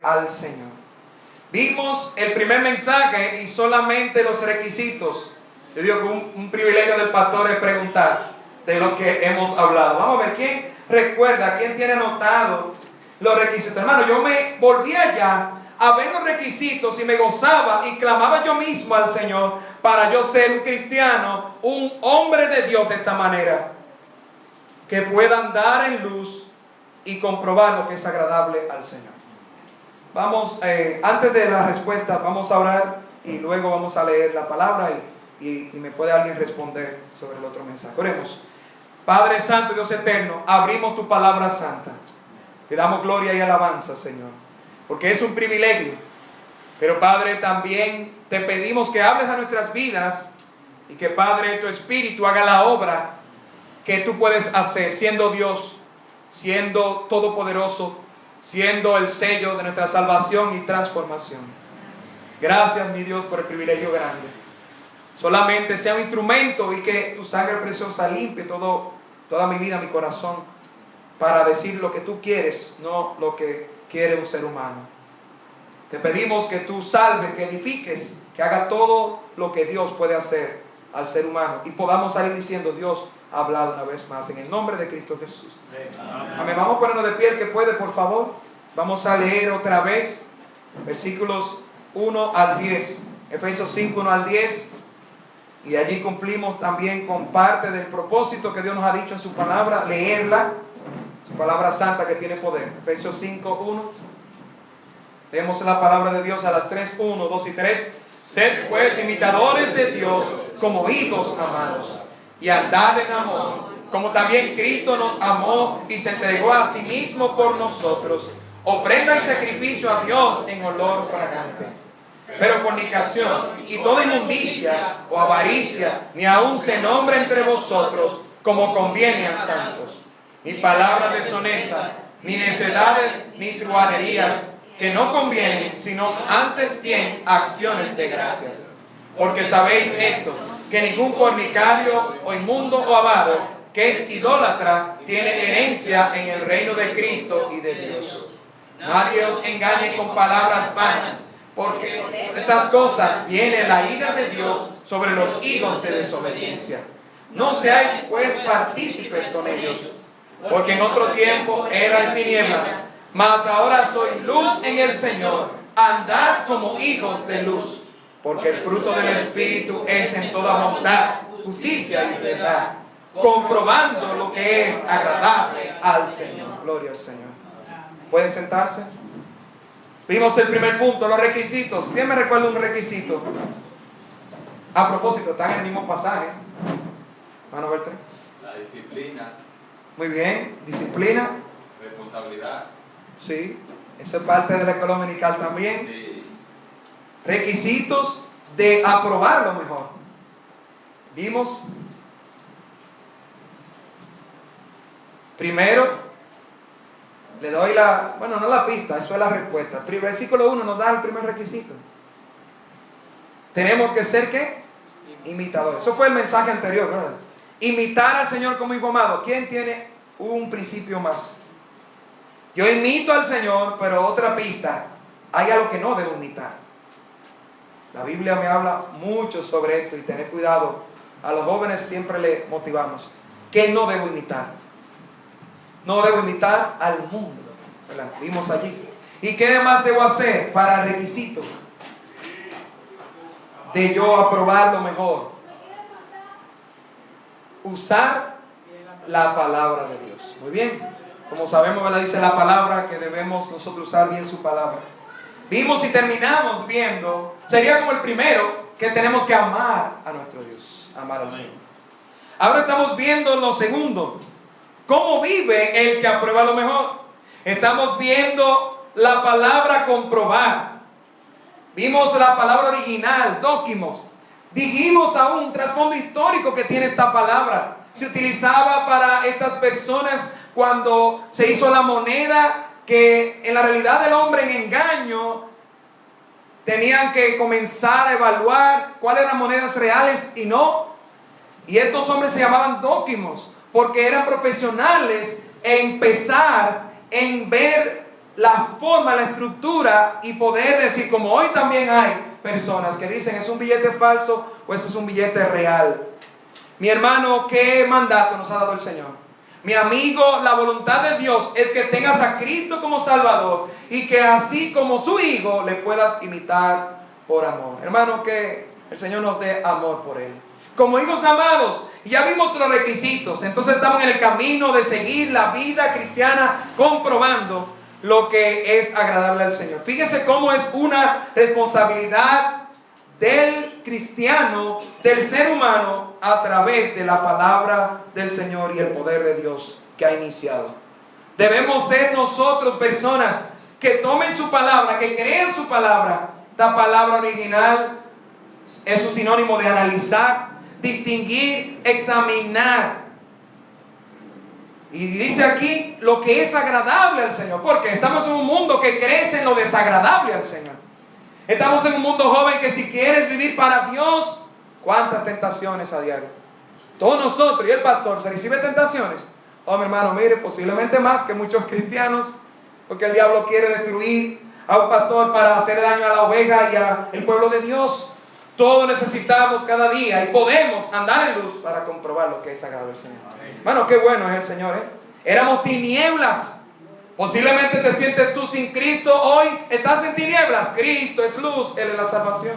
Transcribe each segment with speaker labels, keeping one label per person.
Speaker 1: al Señor. Vimos el primer mensaje y solamente los requisitos. Yo digo que un privilegio del pastor es preguntar de lo que hemos hablado. Vamos a ver, ¿quién recuerda? ¿Quién tiene anotado los requisitos? Hermano, yo me volví allá a ver los requisitos y me gozaba y clamaba yo mismo al Señor para yo ser un cristiano, un hombre de Dios de esta manera, que pueda andar en luz y comprobar lo que es agradable al Señor. Vamos, antes de la respuesta, vamos a orar y luego vamos a leer la palabra y me puede alguien responder sobre el otro mensaje. Oremos. Padre Santo, Dios eterno, abrimos tu palabra santa. Te damos gloria y alabanza, Señor, porque es un privilegio. Pero Padre, también te pedimos que hables a nuestras vidas y que, Padre, tu Espíritu haga la obra que tú puedes hacer, siendo Dios, siendo todopoderoso, siendo el sello de nuestra salvación y transformación. Gracias, mi Dios, por el privilegio grande. Solamente sea un instrumento y que tu sangre preciosa limpie toda mi vida, mi corazón, para decir lo que tú quieres, no lo que quiere un ser humano. Te pedimos que tú salves, que edifiques, que haga todo lo que Dios puede hacer al ser humano y podamos salir diciendo: Dios ha hablado una vez más, en el nombre de Cristo Jesús. Amén. Vamos a ponernos de pie, el que puede, por favor. Vamos a leer otra vez versículos 1 al 10, Efesios 5, 1 al 10. Y allí cumplimos también con parte del propósito que Dios nos ha dicho en su palabra, leerla, su palabra santa que tiene poder. Efesios 5, 1. Leemos la palabra de Dios a las 3, 1, 2 y 3. Sed pues imitadores de Dios como hijos amados, y andad en amor, como también Cristo nos amó y se entregó a sí mismo por nosotros, ofrenda y sacrificio a Dios en olor fragante. Pero fornicación y toda inmundicia o avaricia ni aun se nombra entre vosotros, como conviene a santos. Ni palabras deshonestas, ni necedades, ni truhanerías, que no convienen, sino antes bien acciones de gracias. Porque sabéis esto, que ningún fornicario o inmundo o avaro, que es idólatra, tiene herencia en el reino de Cristo y de Dios. Nadie os engañe con palabras vanas, porque por estas cosas viene la ira de Dios sobre los hijos de desobediencia. No seáis pues partícipes con ellos, porque en otro tiempo erais tinieblas, mas ahora sois luz en el Señor. Andad como hijos de luz, porque el fruto del Espíritu es en toda bondad, justicia y verdad, comprobando lo que es agradable al Señor. Gloria al Señor. ¿Pueden sentarse? Vimos el primer punto, los requisitos. ¿Quién me recuerda un requisito? A propósito, están en el mismo pasaje. Mano Beltrán.
Speaker 2: La disciplina.
Speaker 1: Muy bien, disciplina.
Speaker 2: Responsabilidad.
Speaker 1: Sí, esa es parte de la escuela dominical también.
Speaker 2: Sí.
Speaker 1: Requisitos de aprobar lo mejor. Vimos primero, le doy no la pista, eso es la respuesta. El versículo 1 nos da el primer requisito. Tenemos que ser ¿qué? Imitadores. Eso fue el mensaje anterior, ¿verdad? Imitar al Señor como hijo amado. ¿Quién tiene un principio más? Yo imito al Señor, pero otra pista, hay algo que no debo imitar. La Biblia me habla mucho sobre esto y tener cuidado. A los jóvenes siempre les motivamos. ¿Qué no debo imitar? No debo imitar al mundo. ¿Verdad? Vimos allí. ¿Y qué más debo hacer para el requisito de yo aprobar lo mejor? Usar la palabra de Dios. Muy bien. Como sabemos, ¿verdad? Dice la palabra que debemos nosotros usar bien su palabra. Vimos y terminamos viendo, sería como el primero, que tenemos que amar a nuestro Dios. Amar al Señor. Ahora estamos viendo lo segundo. ¿Cómo vive el que aprueba lo mejor? Estamos viendo la palabra comprobar. Vimos la palabra original, dóquimos. Dijimos aún un trasfondo histórico que tiene esta palabra. Se utilizaba para estas personas cuando se hizo la moneda, que en la realidad del hombre en engaño tenían que comenzar a evaluar cuáles eran monedas reales y no. Y estos hombres se llamaban dóquimos porque eran profesionales en empezar en ver la forma, la estructura y poder decir, como hoy también hay personas que dicen, ¿es un billete falso o eso es un billete real? Mi hermano, ¿qué mandato nos ha dado el Señor? Mi amigo, la voluntad de Dios es que tengas a Cristo como Salvador y que así como su Hijo le puedas imitar por amor. Hermano, que el Señor nos dé amor por Él. Como hijos amados, ya vimos los requisitos, entonces estamos en el camino de seguir la vida cristiana comprobando lo que es agradable al Señor. Fíjese cómo es una responsabilidad del cristiano, del ser humano, a través de la palabra del Señor y el poder de Dios que ha iniciado. Debemos ser nosotros personas que tomen su palabra, que crean su palabra. Esta palabra original es un sinónimo de analizar, distinguir, examinar. Y dice aquí lo que es agradable al Señor, porque estamos en un mundo que crece en lo desagradable al Señor. Estamos en un mundo joven que si quieres vivir para Dios, ¿cuántas tentaciones a diario? Todos nosotros y el pastor se recibe tentaciones. Oh, mi hermano, mire, posiblemente más que muchos cristianos, porque el diablo quiere destruir a un pastor para hacer daño a la oveja y al pueblo de Dios. Todos necesitamos cada día y podemos andar en luz para comprobar lo que es agradable al Señor. Hermano, qué bueno es el Señor, ¿eh? Éramos tinieblas. Posiblemente te sientes tú sin Cristo. Hoy estás en tinieblas. Cristo es luz, Él es la salvación.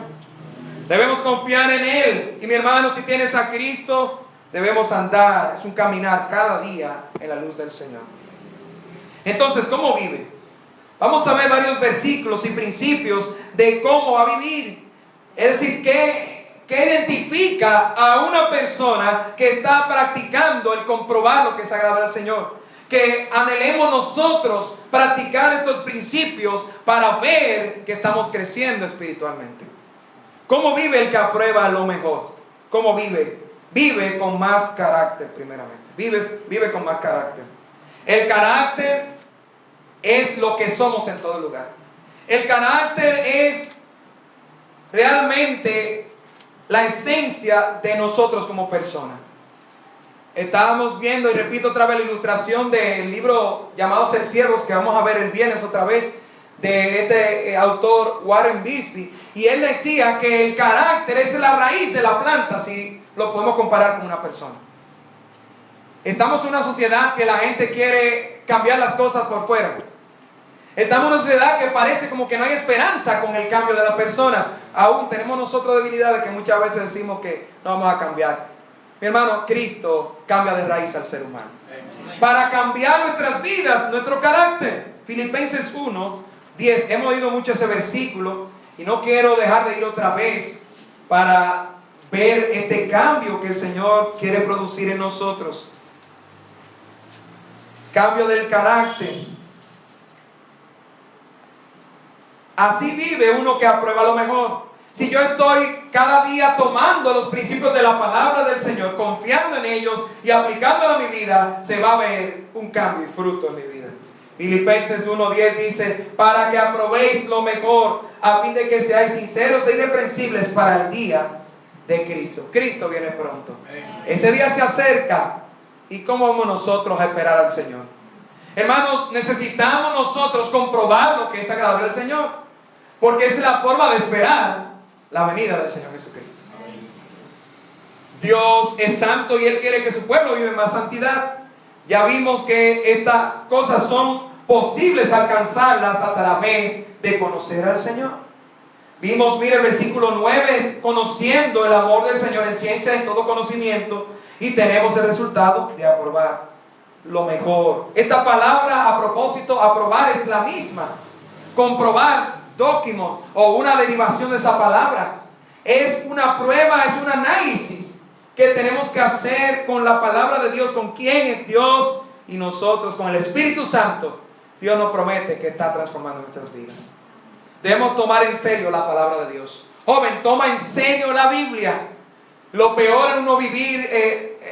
Speaker 1: Debemos confiar en Él. Y mi hermano, si tienes a Cristo, debemos andar. Es un caminar cada día en la luz del Señor. Entonces, ¿cómo vive? Vamos a ver varios versículos y principios de cómo va a vivir. Es decir, ¿qué identifica a una persona que está practicando el comprobar lo que es agradable al Señor? Que anhelemos nosotros practicar estos principios para ver que estamos creciendo espiritualmente. ¿Cómo vive el que aprueba lo mejor? ¿Cómo vive? Vive con más carácter primeramente. Vive con más carácter. El carácter es lo que somos en todo lugar. El carácter es realmente la esencia de nosotros como personas. Estábamos viendo, y repito otra vez, la ilustración del libro llamado Ser Siervos, que vamos a ver el viernes otra vez, de este autor Warren Wiersbe. Y él decía que el carácter es la raíz de la planta, si lo podemos comparar con una persona. Estamos en una sociedad que la gente quiere cambiar las cosas por fuera. Estamos en una sociedad que parece como que no hay esperanza con el cambio de las personas. Aún tenemos nosotros debilidades que muchas veces decimos que no vamos a cambiar. Mi hermano, Cristo cambia de raíz al ser humano. Para cambiar nuestras vidas, nuestro carácter. Filipenses 1:10. Hemos oído mucho ese versículo y no quiero dejar de ir otra vez para ver este cambio que el Señor quiere producir en nosotros. Cambio del carácter. Así vive uno que aprueba lo mejor. Si yo estoy cada día tomando los principios de la palabra del Señor, confiando en ellos y aplicándolos a mi vida, se va a ver un cambio y fruto en mi vida. Filipenses 1:10 dice, para que aprobéis lo mejor, a fin de que seáis sinceros e irreprensibles para el día de Cristo. Cristo viene pronto. Ese día se acerca. ¿Y cómo vamos nosotros a esperar al Señor? Hermanos, necesitamos nosotros comprobar lo que es agradable al Señor, porque esa es la forma de esperar la venida del Señor Jesucristo. Dios es santo y Él quiere que su pueblo viva en más santidad. Ya vimos que estas cosas son posibles alcanzarlas a través de conocer al Señor. Vimos, mire el versículo 9, es conociendo el amor del Señor en ciencia, en todo conocimiento, y tenemos el resultado de aprobar lo mejor. Esta palabra, a propósito, aprobar es la misma. Comprobar, dóquimo, o una derivación de esa palabra. Es una prueba, es un análisis que tenemos que hacer con la palabra de Dios, con quién es Dios y nosotros, con el Espíritu Santo. Dios nos promete que está transformando nuestras vidas. Debemos tomar en serio la palabra de Dios. Joven, toma en serio la Biblia. Lo peor es uno vivir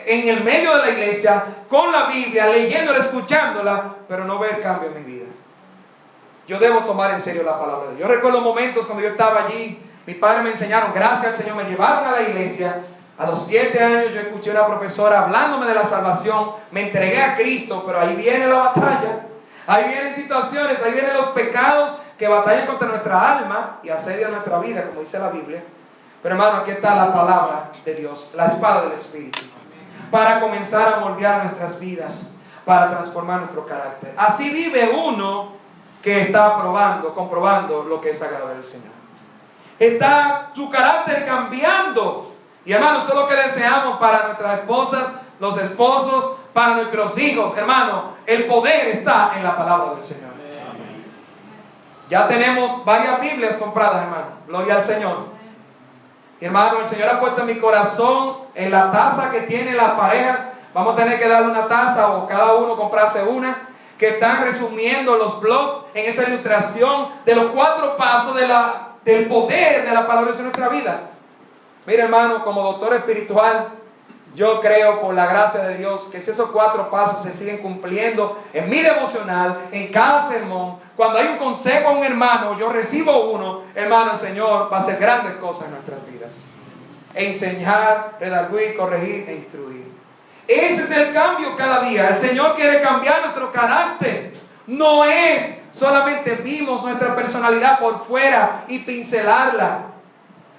Speaker 1: en el medio de la iglesia con la Biblia, leyéndola, escuchándola, pero no ver cambio en mi vida. Yo debo tomar en serio la palabra de Dios. Yo recuerdo momentos cuando yo estaba allí, mis padres me enseñaron, gracias al Señor, me llevaron a la iglesia. A los 7 años yo escuché a una profesora hablándome de la salvación, me entregué a Cristo, pero ahí viene la batalla. Ahí vienen situaciones, ahí vienen los pecados que batallan contra nuestra alma y asedian nuestra vida, como dice la Biblia. Pero hermano, aquí está la palabra de Dios, la espada del Espíritu, para comenzar a moldear nuestras vidas, para transformar nuestro carácter. Así vive uno que está comprobando lo que es agradable al Señor. Está su carácter cambiando. Y hermano, eso es lo que deseamos para nuestras esposas, los esposos, para nuestros hijos. Hermano, el poder está en la palabra del Señor. Ya tenemos varias Biblias compradas, hermano. Gloria al Señor. Y hermano, el Señor ha puesto en mi corazón, en la taza que tienen las parejas, vamos a tener que darle una taza o cada uno comprarse una, que están resumiendo los blogs en esa ilustración de los 4 pasos del poder de la palabra en nuestra vida. Mira, hermano, como doctor espiritual, yo creo por la gracia de Dios que si esos 4 pasos se siguen cumpliendo en mi devocional, en cada sermón, cuando hay un consejo a un hermano, yo recibo uno, hermano, el Señor va a hacer grandes cosas en nuestras vidas. Enseñar, redarguir, corregir e instruir. Ese es el cambio cada día. El Señor quiere cambiar nuestro carácter. No es solamente vimos nuestra personalidad por fuera y pincelarla.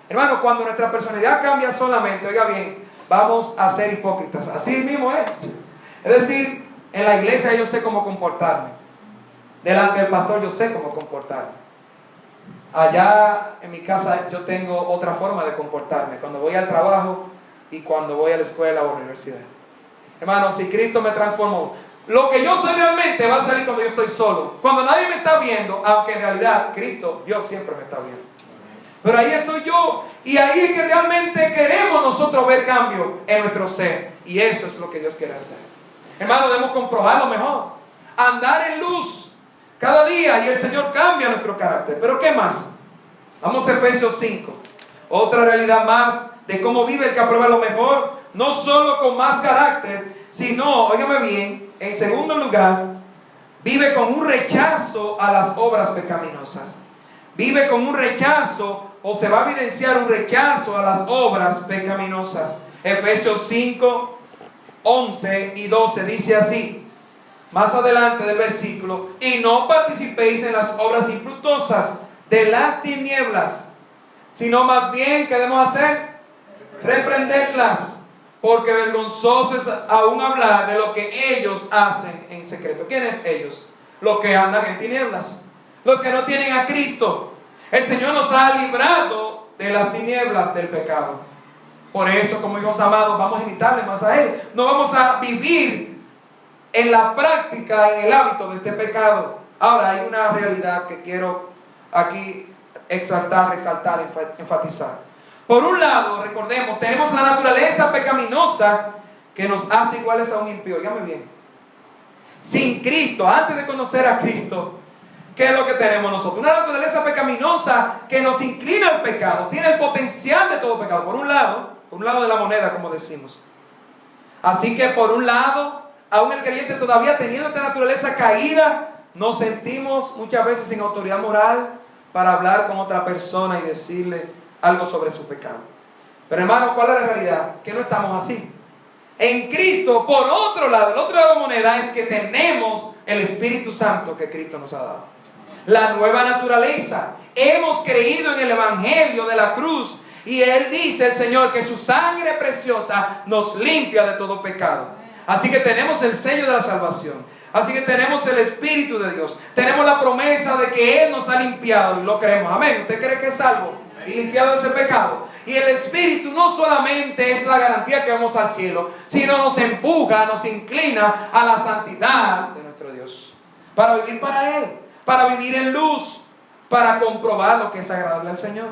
Speaker 1: Hermano, cuando nuestra personalidad cambia solamente, oiga bien, vamos a ser hipócritas. Así mismo es. Es decir, en la iglesia yo sé cómo comportarme. Delante del pastor yo sé cómo comportarme. Allá en mi casa yo tengo otra forma de comportarme. Cuando voy al trabajo y cuando voy a la escuela o a la universidad. Hermano, si Cristo me transformó, lo que yo soy realmente va a salir cuando yo estoy solo. Cuando nadie me está viendo, aunque en realidad Cristo, Dios siempre me está viendo. Pero ahí estoy yo. Y ahí es que realmente queremos nosotros ver cambio en nuestro ser. Y eso es lo que Dios quiere hacer. Hermano, debemos comprobarlo mejor. Andar en luz cada día y el Señor cambia nuestro carácter. Pero ¿qué más? Vamos a Efesios 5. Otra realidad más de cómo vive el que aprueba lo mejor. No solo con más carácter, sino, óigame bien, en segundo lugar, vive con un rechazo a las obras pecaminosas. Vive con un rechazo, o se va a evidenciar un rechazo a las obras pecaminosas. Efesios 5, 11 y 12 dice así, más adelante del versículo: y no participéis en las obras infructuosas de las tinieblas, sino más bien, ¿qué debemos hacer? Reprenderlas, porque vergonzoso es aún hablar de lo que ellos hacen en secreto. ¿Quiénes ellos? Los que andan en tinieblas, los que no tienen a Cristo. El Señor nos ha librado de las tinieblas del pecado. Por eso, como hijos amados, vamos a imitarle más a Él. No vamos a vivir en la práctica, en el hábito de este pecado. Ahora, hay una realidad que quiero aquí exaltar, resaltar, enfatizar. Por un lado, recordemos, tenemos la naturaleza pecaminosa que nos hace iguales a un impío. Óigame bien. Sin Cristo, antes de conocer a Cristo, ¿qué es lo que tenemos nosotros? Una naturaleza pecaminosa que nos inclina al pecado. Tiene el potencial de todo pecado. Por un lado de la moneda, como decimos. Así que por un lado, aún el creyente todavía teniendo esta naturaleza caída, nos sentimos muchas veces sin autoridad moral para hablar con otra persona y decirle algo sobre su pecado. Pero hermano, ¿cuál es la realidad? Que no estamos así. En Cristo, por otro lado, el otro lado de la moneda es que tenemos el Espíritu Santo que Cristo nos ha dado. La nueva naturaleza. Hemos creído en el Evangelio de la cruz. Y Él dice, el Señor, que su sangre preciosa nos limpia de todo pecado. Así que tenemos el sello de la salvación. Así que tenemos el Espíritu de Dios. Tenemos la promesa de que Él nos ha limpiado y lo creemos. Amén. ¿Usted cree que es salvo y limpiado de ese pecado? Y el Espíritu no solamente es la garantía que vamos al cielo, sino nos empuja, nos inclina a la santidad de nuestro Dios. Para vivir para Él, para vivir en luz, para comprobar lo que es agradable al Señor.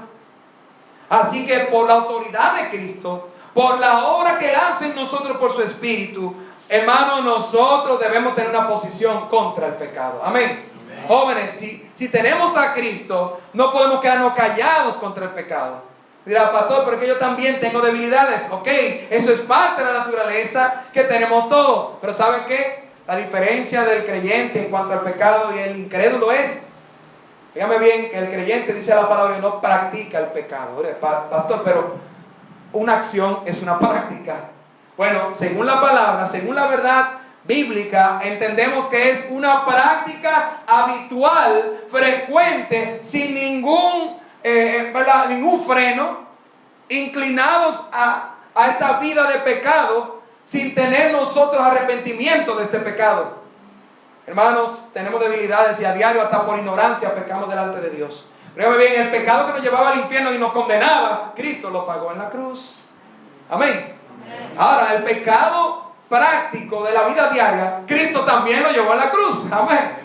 Speaker 1: Así que por la autoridad de Cristo, por la obra que Él hace en nosotros por su Espíritu, hermanos, nosotros debemos tener una posición contra el pecado. Amén. Amén. Jóvenes, si tenemos a Cristo, no podemos quedarnos callados contra el pecado. Dirá, pastor, pero que yo también tengo debilidades. Ok, eso es parte de la naturaleza que tenemos todos. Pero ¿saben qué? La diferencia del creyente en cuanto al pecado y el incrédulo es, dígame bien, que el creyente dice la palabra y no practica el pecado. Pastor, pero una acción es una práctica. Bueno, según la palabra, según la verdad bíblica entendemos que es una práctica habitual, frecuente, sin ningún freno, inclinados a esta vida de pecado, sin tener nosotros arrepentimiento de este pecado. Hermanos, tenemos debilidades y a diario, hasta por ignorancia, pecamos delante de Dios. Fíjame bien, el pecado que nos llevaba al infierno y nos condenaba, Cristo lo pagó en la cruz. Amén. Ahora, el pecado práctico de la vida diaria, Cristo también lo llevó a la cruz. Amén.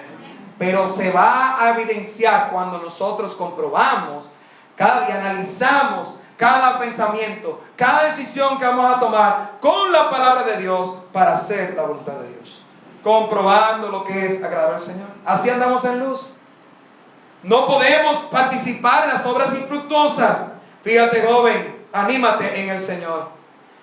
Speaker 1: Pero se va a evidenciar cuando nosotros comprobamos, cada día analizamos cada pensamiento, cada decisión que vamos a tomar con la palabra de Dios para hacer la voluntad de Dios, comprobando lo que es agradar al Señor. Así andamos en luz. No podemos participar en las obras infructuosas. Fíjate, joven, anímate en el Señor.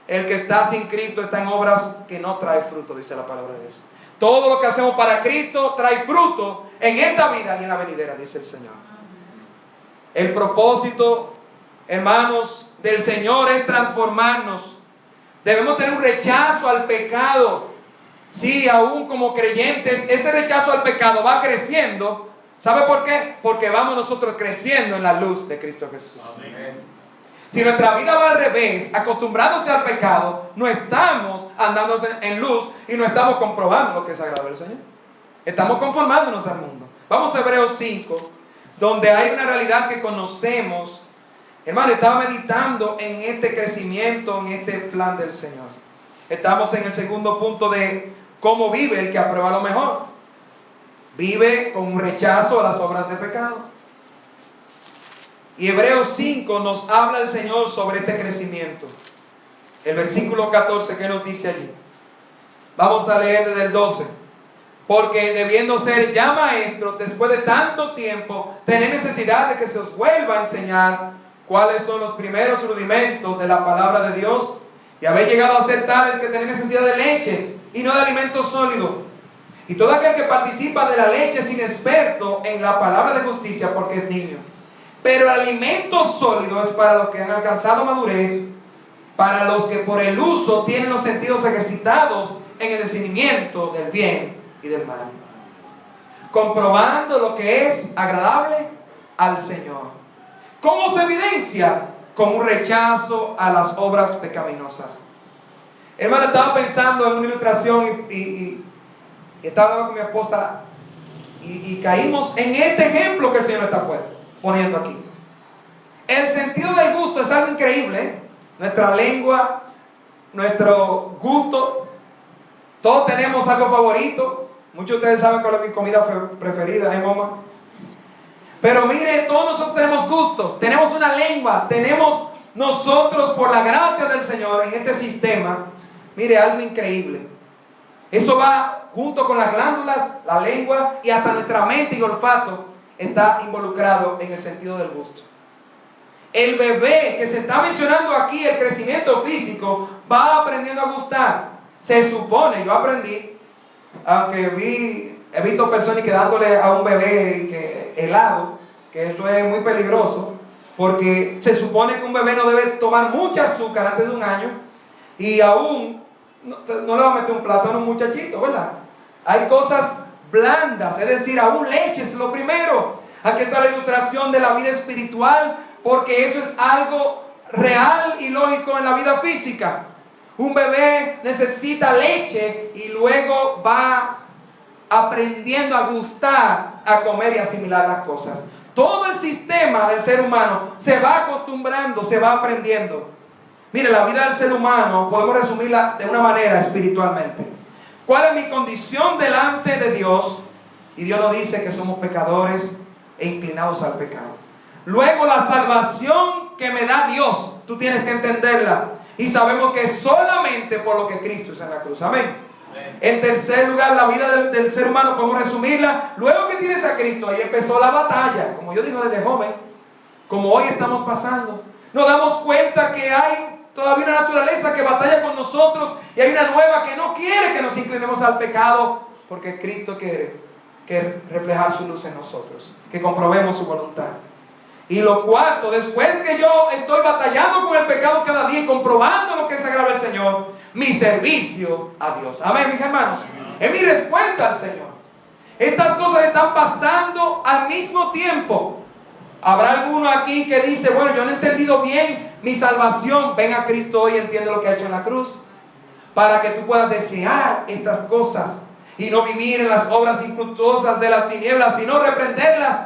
Speaker 1: El que está sin Cristo está en obras que no trae fruto, dice la palabra de Dios. Todo lo que hacemos para Cristo trae fruto en esta vida y en la venidera, dice el Señor. El propósito, hermanos, del Señor es transformarnos. Debemos tener un rechazo al pecado. Sí, aún como creyentes, ese rechazo al pecado va creciendo. ¿Sabe por qué? Porque vamos nosotros creciendo en la luz de Cristo Jesús. Amén. Si nuestra vida va al revés, acostumbrándose al pecado, no estamos andando en luz y no estamos comprobando lo que es agradable al Señor. Estamos conformándonos al mundo. Vamos a Hebreos 5, donde hay una realidad que conocemos. Hermano, estaba meditando en este crecimiento, en este plan del Señor. Estamos en el segundo punto de cómo vive el que aprueba lo mejor. Vive con un rechazo a las obras de pecado. Y Hebreos 5 nos habla el Señor sobre este crecimiento. El versículo 14, ¿qué nos dice allí? Vamos a leer desde el 12. Porque debiendo ser ya maestros, después de tanto tiempo, tenéis necesidad de que se os vuelva a enseñar cuáles son los primeros rudimentos de la palabra de Dios. Y habéis llegado a ser tales que tenéis necesidad de leche y no de alimento sólido. Y todo aquel que participa de la leche es inexperto en la palabra de justicia porque es niño. Pero el alimento sólido es para los que han alcanzado madurez, para los que por el uso tienen los sentidos ejercitados en el discernimiento del bien y del mal, comprobando lo que es agradable al Señor. ¿Cómo se evidencia? Con un rechazo a las obras pecaminosas. Hermano, estaba pensando en una ilustración y estaba hablando con mi esposa y caímos en este ejemplo que el Señor está poniendo aquí. El sentido del gusto es algo increíble, ¿eh? Nuestra lengua, nuestro gusto, todos tenemos algo favorito. Muchos de ustedes saben cuál es mi comida preferida, ¿eh, mamá? Pero mire, todos nosotros tenemos gustos, tenemos una lengua, tenemos nosotros, por la gracia del Señor, en este sistema, mire, algo increíble. Eso va junto con las glándulas, la lengua y hasta nuestra mente y olfato está involucrado en el sentido del gusto. El bebé que se está mencionando aquí, el crecimiento físico, va aprendiendo a gustar. Se supone, yo aprendí, aunque he visto personas que dándole a un bebé helado, que eso es muy peligroso, porque se supone que un bebé no debe tomar mucha azúcar antes de 1 año, y aún no le va a meter un plátano a un muchachito, ¿verdad? Hay cosas blandas, es decir, aún leche es lo primero. Aquí está la ilustración de la vida espiritual, porque eso es algo real y lógico en la vida física. Un bebé necesita leche y luego va aprendiendo a gustar, a comer y asimilar las cosas. Todo el sistema del ser humano se va acostumbrando, se va aprendiendo. Mire, la vida del ser humano podemos resumirla de una manera espiritualmente. ¿Cuál es mi condición delante de Dios? Y Dios nos dice que somos pecadores e inclinados al pecado. Luego la salvación que me da Dios, tú tienes que entenderla. Y sabemos que solamente por lo que Cristo hizo en la cruz. Amén. En tercer lugar, la vida del ser humano podemos resumirla. Luego que tienes a Cristo, ahí empezó la batalla. Como yo digo desde joven, como hoy estamos pasando, nos damos cuenta que hay todavía una naturaleza que batalla con nosotros y hay una nueva que no quiere que nos inclinemos al pecado, porque Cristo quiere reflejar su luz en nosotros, que comprobemos su voluntad. Y lo cuarto, después que yo estoy batallando con el pecado cada día y comprobando lo que es agradable al Señor, mi servicio a Dios. Amén, mis hermanos. Es mi respuesta al Señor. Estas cosas están pasando al mismo tiempo. Habrá alguno aquí que dice, bueno, yo no he entendido bien mi salvación. Ven a Cristo hoy y entiende lo que ha hecho en la cruz, para que tú puedas desear estas cosas y no vivir en las obras infructuosas de las tinieblas, sino reprenderlas.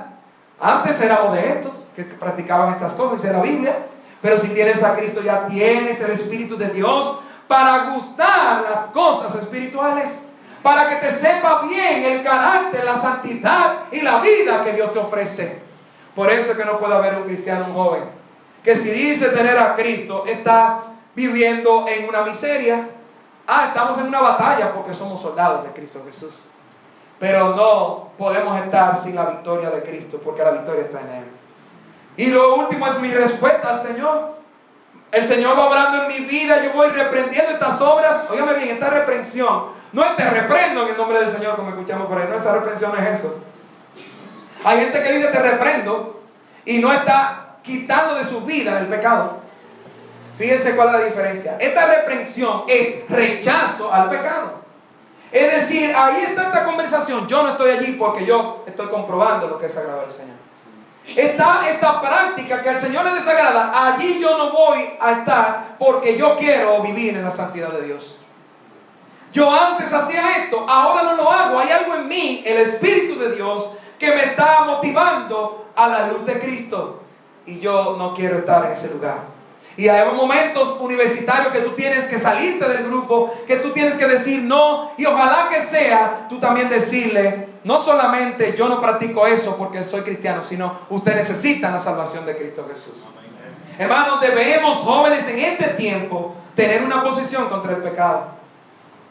Speaker 1: Antes éramos de estos que practicaban estas cosas, dice la Biblia. Pero si tienes a Cristo, ya tienes el Espíritu de Dios para gustar las cosas espirituales, para que te sepa bien el carácter, la santidad y la vida que Dios te ofrece. Por eso es que no puede haber un cristiano, un joven, que si dice tener a Cristo, está viviendo en una miseria. Estamos en una batalla porque somos soldados de Cristo Jesús. Pero no podemos estar sin la victoria de Cristo, porque la victoria está en Él. Y lo último es mi respuesta al Señor. El Señor va obrando en mi vida, yo voy reprendiendo estas obras. Óigame bien, esta reprensión no es te reprendo en el nombre del Señor, como escuchamos por ahí. No, esa reprensión es eso. Hay gente que dice te reprendo y no está quitando de su vida el pecado. Fíjense cuál es la diferencia. Esta reprensión es rechazo al pecado. Es decir, ahí está esta conversación. Yo no estoy allí porque yo estoy comprobando lo que es sagrado al Señor. Está esta práctica que al Señor le desagrada. Allí yo no voy a estar porque yo quiero vivir en la santidad de Dios. Yo antes hacía esto, ahora no lo hago. Hay algo en mí, el Espíritu de Dios, que me está motivando a la luz de Cristo. Y yo no quiero estar en ese lugar. Y hay momentos universitarios que tú tienes que salirte del grupo, que tú tienes que decir no, y ojalá que sea tú también decirle, no solamente yo no practico eso porque soy cristiano, sino usted necesita la salvación de Cristo Jesús. Hermanos, debemos, jóvenes, en este tiempo tener una posición contra el pecado,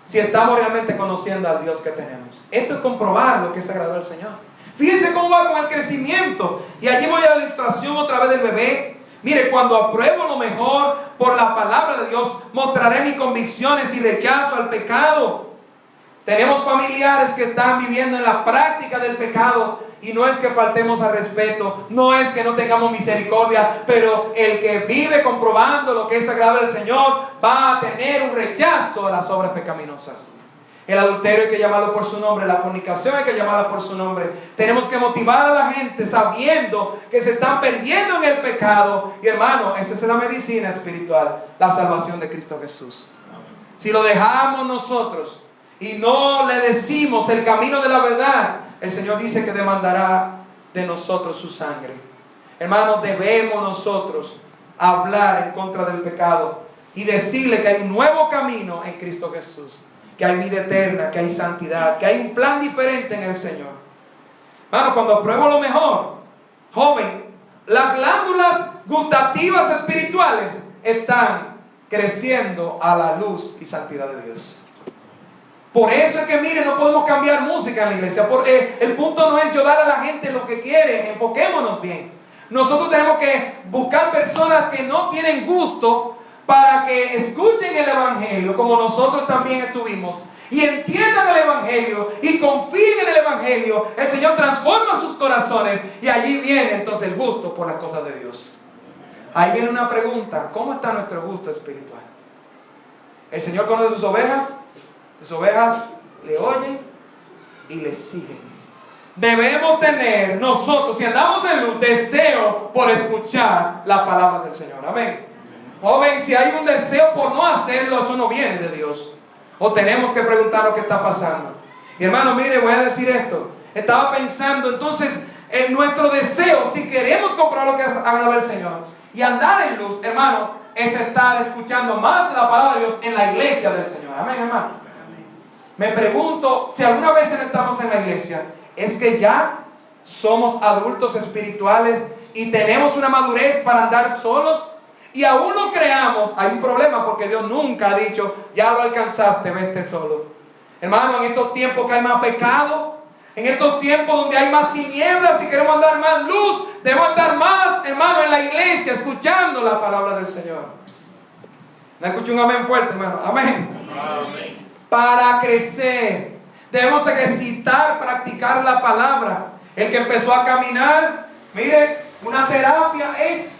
Speaker 1: si estamos realmente conociendo al Dios que tenemos. Esto es comprobar lo que es agradable al Señor. Fíjense cómo va con el crecimiento. Y allí voy a la ilustración otra vez del bebé. Mire, cuando apruebo lo mejor por la palabra de Dios, mostraré mis convicciones y rechazo al pecado. Tenemos familiares que están viviendo en la práctica del pecado, y no es que faltemos al respeto, no es que no tengamos misericordia, pero el que vive comprobando lo que es agradable al Señor va a tener un rechazo a las obras pecaminosas. El adulterio hay que llamarlo por su nombre, la fornicación hay que llamarla por su nombre. Tenemos que motivar a la gente sabiendo que se están perdiendo en el pecado. Y hermano, esa es la medicina espiritual, la salvación de Cristo Jesús. Si lo dejamos nosotros y no le decimos el camino de la verdad, el Señor dice que demandará de nosotros su sangre. Hermanos, debemos nosotros hablar en contra del pecado y decirle que hay un nuevo camino en Cristo Jesús, que hay vida eterna, que hay santidad, que hay un plan diferente en el Señor. Hermano, cuando apruebo lo mejor, joven, las glándulas gustativas espirituales están creciendo a la luz y santidad de Dios. Por eso es que, mire, no podemos cambiar música en la iglesia. El punto no es yo dar a la gente lo que quiere. Enfoquémonos bien. Nosotros tenemos que buscar personas que no tienen gusto para que escuchen el Evangelio, como nosotros también estuvimos, y entiendan el Evangelio y confíen en el Evangelio. El Señor transforma sus corazones y allí viene entonces el gusto por las cosas de Dios. Ahí viene una pregunta: ¿cómo está nuestro gusto espiritual? El Señor conoce sus ovejas le oyen y le siguen. Debemos tener nosotros, si andamos en luz, deseo por escuchar la palabra del Señor. Amén. Joven, si hay un deseo por no hacerlo, eso no viene de Dios. O tenemos que preguntar lo que está pasando. Y hermano, mire, voy a decir esto. Estaba pensando entonces en nuestro deseo, si queremos comprar lo que agrada al Señor y andar en luz, hermano, es estar escuchando más la palabra de Dios en la iglesia del Señor. Amén, hermano. Me pregunto si alguna vez estamos en la iglesia, es que ya somos adultos espirituales y tenemos una madurez para andar solos. Y aún no creamos, hay un problema, porque Dios nunca ha dicho, ya lo alcanzaste, vete solo. Hermano, en estos tiempos que hay más pecado, en estos tiempos donde hay más tinieblas y queremos andar más luz, debemos andar más, hermano, en la iglesia, escuchando la palabra del Señor. ¿Me escucho un amén fuerte, hermano? Amén. Amén. Para crecer, debemos ejercitar, practicar la palabra. El que empezó a caminar, mire, una terapia es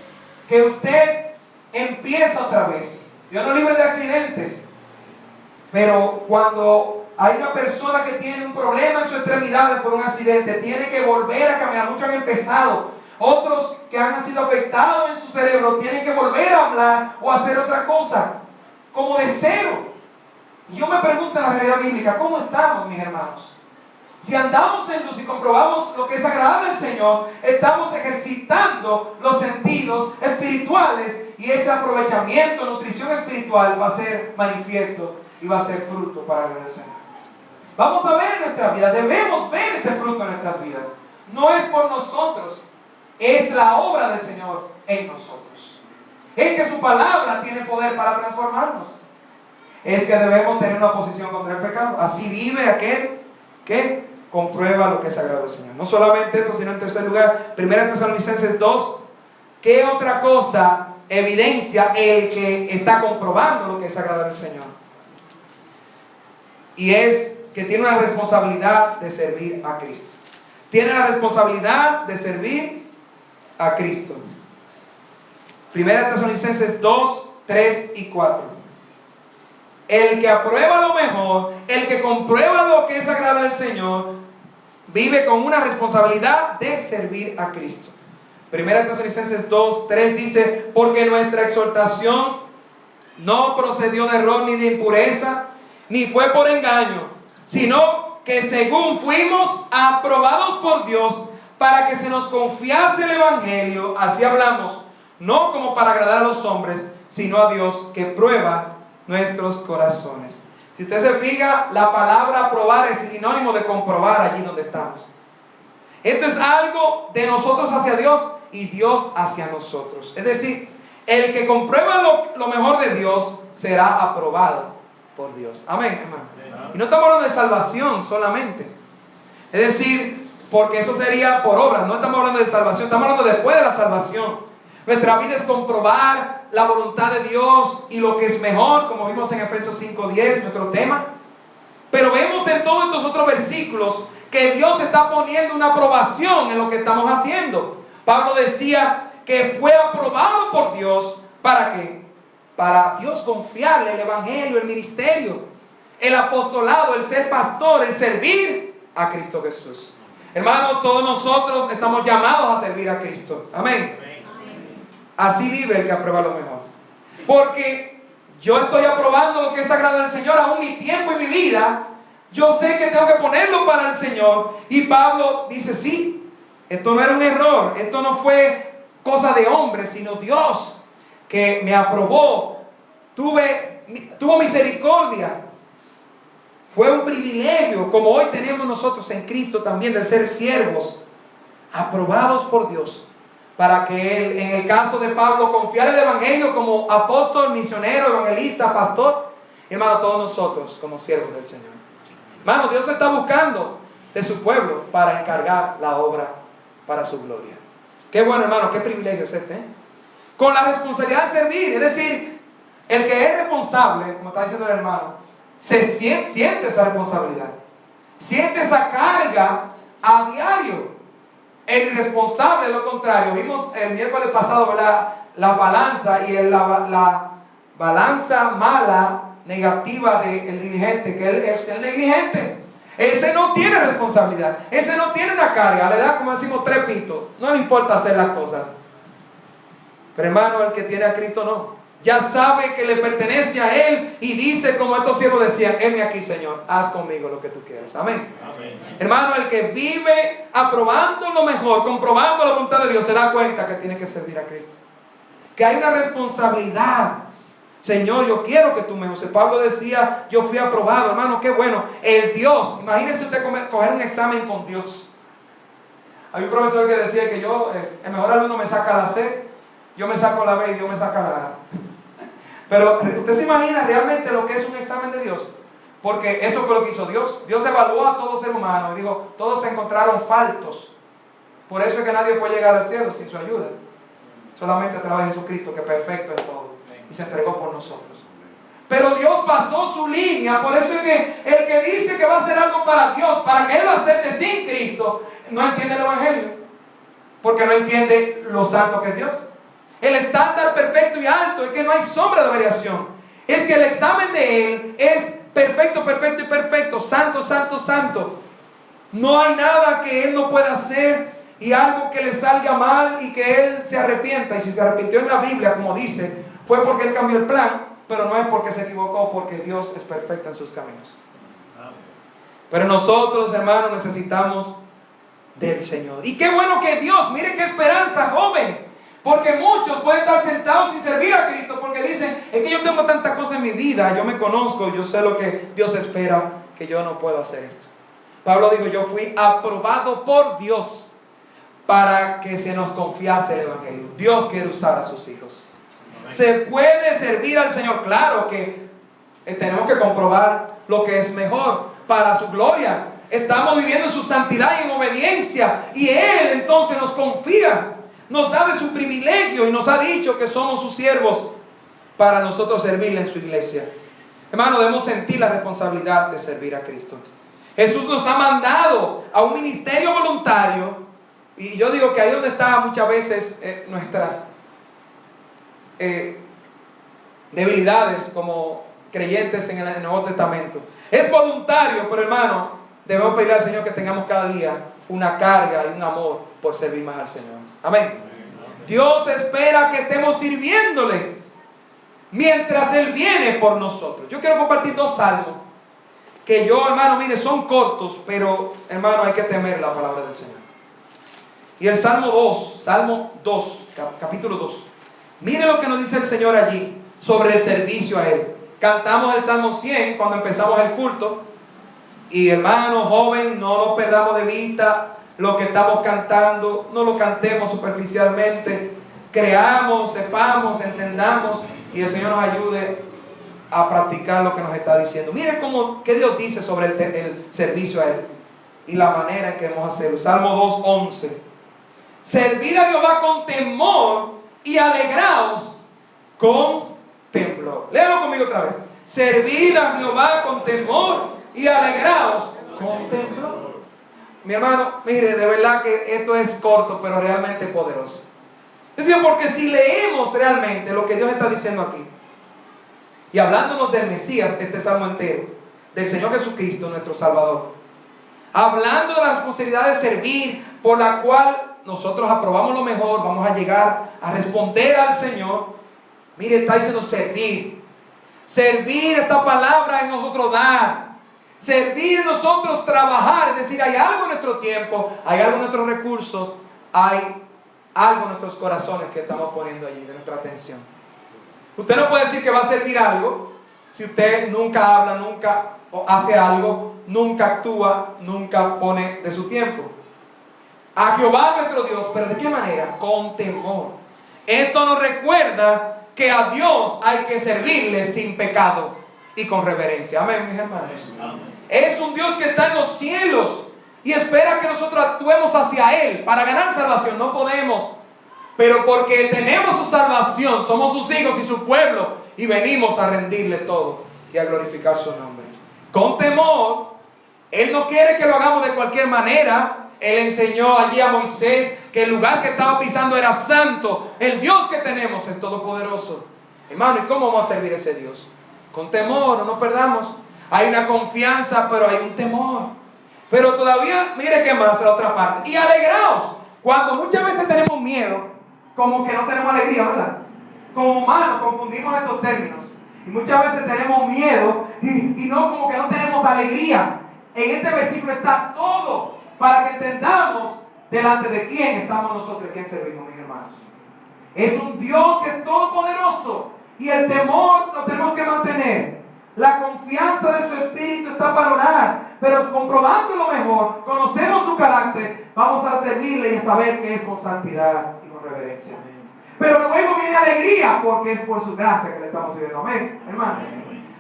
Speaker 1: que usted empieza otra vez. Dios nos libre de accidentes. Pero cuando hay una persona que tiene un problema en su extremidad por un accidente, tiene que volver a caminar. Muchos han empezado. Otros que han sido afectados en su cerebro tienen que volver a hablar o hacer otra cosa, como de cero. Y yo me pregunto en la realidad bíblica, ¿cómo estamos, mis hermanos? Si andamos en luz y comprobamos lo que es agradable al Señor, estamos ejercitando los sentidos espirituales y ese aprovechamiento, nutrición espiritual va a ser manifiesto y va a ser fruto para el Señor. Vamos a ver en nuestra vida, debemos ver ese fruto en nuestras vidas. No es por nosotros, es la obra del Señor en nosotros. Es que su palabra tiene poder para transformarnos. Es que debemos tener una posición contra el pecado. Así vive aquel que comprueba lo que es sagrado del Señor. No solamente eso, sino en tercer lugar, 1 Tesalonicenses 2, ¿qué otra cosa evidencia el que está comprobando lo que es sagrado del Señor? Y es que tiene una responsabilidad de servir a Cristo. Tiene la responsabilidad de servir a Cristo. 1 Tesalonicenses 2, 3 y 4. El que aprueba lo mejor, el que comprueba lo que es agradable al Señor, vive con una responsabilidad de servir a Cristo. 1 Tesalonicenses 2, 3 dice, porque nuestra exhortación no procedió de error ni de impureza, ni fue por engaño, sino que según fuimos aprobados por Dios para que se nos confiase el Evangelio, así hablamos, no como para agradar a los hombres, sino a Dios que prueba nuestros corazones. Si usted se fija, la palabra aprobar es sinónimo de comprobar allí donde estamos. Esto es algo de nosotros hacia Dios y Dios hacia nosotros. Es decir, el que comprueba lo mejor de Dios será aprobado por Dios. Amén, hermano. Y no estamos hablando de salvación solamente. Es decir, porque eso sería por obras. No estamos hablando de salvación, estamos hablando después de la salvación. Nuestra vida es comprobar la voluntad de Dios y lo que es mejor, como vimos en Efesios 5:10, nuestro tema. Pero vemos en todos estos otros versículos que Dios está poniendo una aprobación en lo que estamos haciendo. Pablo decía que fue aprobado por Dios. ¿Para qué? Para Dios confiarle el evangelio, el ministerio, el apostolado, el ser pastor, el servir a Cristo Jesús. Hermanos, todos nosotros estamos llamados a servir a Cristo. Amén. Así vive el que aprueba lo mejor. Porque yo estoy aprobando lo que es sagrado del Señor, aún mi tiempo y mi vida. Yo sé que tengo que ponerlo para el Señor. Y Pablo dice, sí, esto no era un error, esto no fue cosa de hombre, sino Dios que me aprobó. Tuvo misericordia. Fue un privilegio, como hoy tenemos nosotros en Cristo también, de ser siervos aprobados por Dios. Para que él, en el caso de Pablo, confiara el evangelio como apóstol, misionero, evangelista, pastor. Hermano, todos nosotros como siervos del Señor. Hermano, Dios está buscando de su pueblo para encargar la obra para su gloria. Qué bueno, hermano, qué privilegio es este, ¿eh? Con la responsabilidad de servir. Es decir, el que es responsable, como está diciendo el hermano, siente esa responsabilidad. Siente esa carga a diario. El irresponsable, lo contrario. Vimos el miércoles pasado, ¿verdad?, la balanza y la balanza mala, negativa del diligente, que él es el negligente. Ese no tiene responsabilidad, ese no tiene una carga, le da, como decimos, trepito, no le importa hacer las cosas. Pero hermano, el que tiene a Cristo no. Ya sabe que le pertenece a Él y dice, como estos siervos decían, heme aquí, Señor, haz conmigo lo que tú quieras. Amén. Amén. Hermano, el que vive aprobando lo mejor, comprobando la voluntad de Dios, se da cuenta que tiene que servir a Cristo. Que hay una responsabilidad. Señor, yo quiero que tú me uses. Pablo decía, yo fui aprobado. Hermano, qué bueno. El Dios, imagínese usted coger un examen con Dios. Hay un profesor que decía que yo, el mejor alumno me saca la C, yo me saco la B y Dios me saca la A. Pero usted se imagina realmente lo que es un examen de Dios. Porque eso fue lo que hizo Dios. Dios evaluó a todo ser humano y dijo, todos se encontraron faltos. Por eso es que nadie puede llegar al cielo sin su ayuda. Solamente a través de Jesucristo, que es perfecto en todo. Y se entregó por nosotros. Pero Dios pasó su línea. Por eso es que el que dice que va a hacer algo para Dios, para que Él lo acepte sin Cristo, no entiende el Evangelio. Porque no entiende lo santo que es Dios. El estándar perfecto y alto es que no hay sombra de variación. Es que el examen de Él es perfecto, perfecto y perfecto, santo, santo, santo. No hay nada que Él no pueda hacer y algo que le salga mal y que Él se arrepienta. Y si se arrepintió en la Biblia, como dice, fue porque Él cambió el plan, pero no es porque se equivocó, porque Dios es perfecto en sus caminos. Pero nosotros, hermanos, necesitamos del Señor. Y qué bueno que Dios, mire qué esperanza, joven. Porque muchos pueden estar sentados sin servir a Cristo porque dicen, es que yo tengo tantas cosas en mi vida, yo me conozco, yo sé lo que Dios espera, que yo no puedo hacer esto. Pablo dijo, yo fui aprobado por Dios para que se nos confiase el Evangelio. Dios quiere usar a sus hijos. Amén. Se puede servir al Señor, claro que tenemos que comprobar lo que es mejor para su gloria. Estamos viviendo en su santidad y en obediencia, y Él entonces nos confía, nos da de su privilegio y nos ha dicho que somos sus siervos para nosotros servirle en su iglesia. Hermano, debemos sentir la responsabilidad de servir a Cristo. Jesús nos ha mandado a un ministerio voluntario, y yo digo que ahí donde está muchas veces nuestras debilidades como creyentes en el Nuevo Testamento. Es voluntario, pero hermano, debemos pedirle al Señor que tengamos cada día una carga y un amor por servir más al Señor. Amén. Dios espera que estemos sirviéndole mientras Él viene por nosotros. Yo quiero compartir 2 salmos que yo, hermano, mire, son cortos, pero hermano, hay que temer la palabra del Señor. Y el Salmo 2, capítulo 2. Mire lo que nos dice el Señor allí sobre el servicio a Él. Cantamos el Salmo 100 cuando empezamos el culto. Y hermano, joven, no nos perdamos de vista lo que estamos cantando. No lo cantemos superficialmente. Creamos, sepamos, entendamos, y el Señor nos ayude a practicar lo que nos está diciendo. Mire qué Dios dice sobre el servicio a Él y la manera en que debemos hacerlo. Salmo 2:11. Servid a Jehová con temor y alegraos con temblor. Léalo conmigo otra vez. Servid a Jehová con temor y alegraos con temblor. Mi hermano, mire, de verdad que esto es corto, pero realmente poderoso. Es decir, porque si leemos realmente lo que Dios está diciendo aquí, y hablándonos del Mesías, este salmo entero, del Señor Jesucristo, nuestro Salvador, hablando de la responsabilidad de servir, por la cual nosotros aprobamos lo mejor, vamos a llegar a responder al Señor. Mire, está diciendo servir. Servir, esta palabra es nosotros dar. Servir, nosotros trabajar. Es decir, hay algo en nuestro tiempo, hay algo en nuestros recursos, hay algo en nuestros corazones que estamos poniendo allí, de nuestra atención. Usted no puede decir que va a servir algo si usted nunca habla, nunca hace algo, nunca actúa, nunca pone de su tiempo. A Jehová nuestro Dios, pero ¿de qué manera? Con temor. Esto nos recuerda que a Dios hay que servirle sin pecado y con reverencia. Amén, mis hermanos. Amén. Es un Dios que está en los cielos y espera que nosotros actuemos hacia Él. Para ganar salvación no podemos, pero porque tenemos su salvación, somos sus hijos y su pueblo, y venimos a rendirle todo y a glorificar su nombre. Con temor. Él no quiere que lo hagamos de cualquier manera. Él enseñó allí a Moisés que el lugar que estaba pisando era santo. El Dios que tenemos es todopoderoso. Hermano, ¿y cómo vamos a servir a ese Dios? Con temor, no nos perdamos. Hay una confianza, pero hay un temor. Pero todavía, mire qué más, la otra parte. Y alegraos. Cuando muchas veces tenemos miedo, como que no tenemos alegría, ¿verdad? Como humanos confundimos estos términos. Y muchas veces tenemos miedo y no, como que no tenemos alegría. En este versículo está todo para que entendamos delante de quién estamos nosotros y quién servimos, mis hermanos. Es un Dios que es todopoderoso, y el temor lo tenemos que mantener. La confianza de su Espíritu está para orar, pero comprobando lo mejor, conocemos su carácter, vamos a servirle y a saber que es con santidad y con reverencia. Pero luego viene alegría, porque es por su gracia que le estamos sirviendo. Amén, hermano.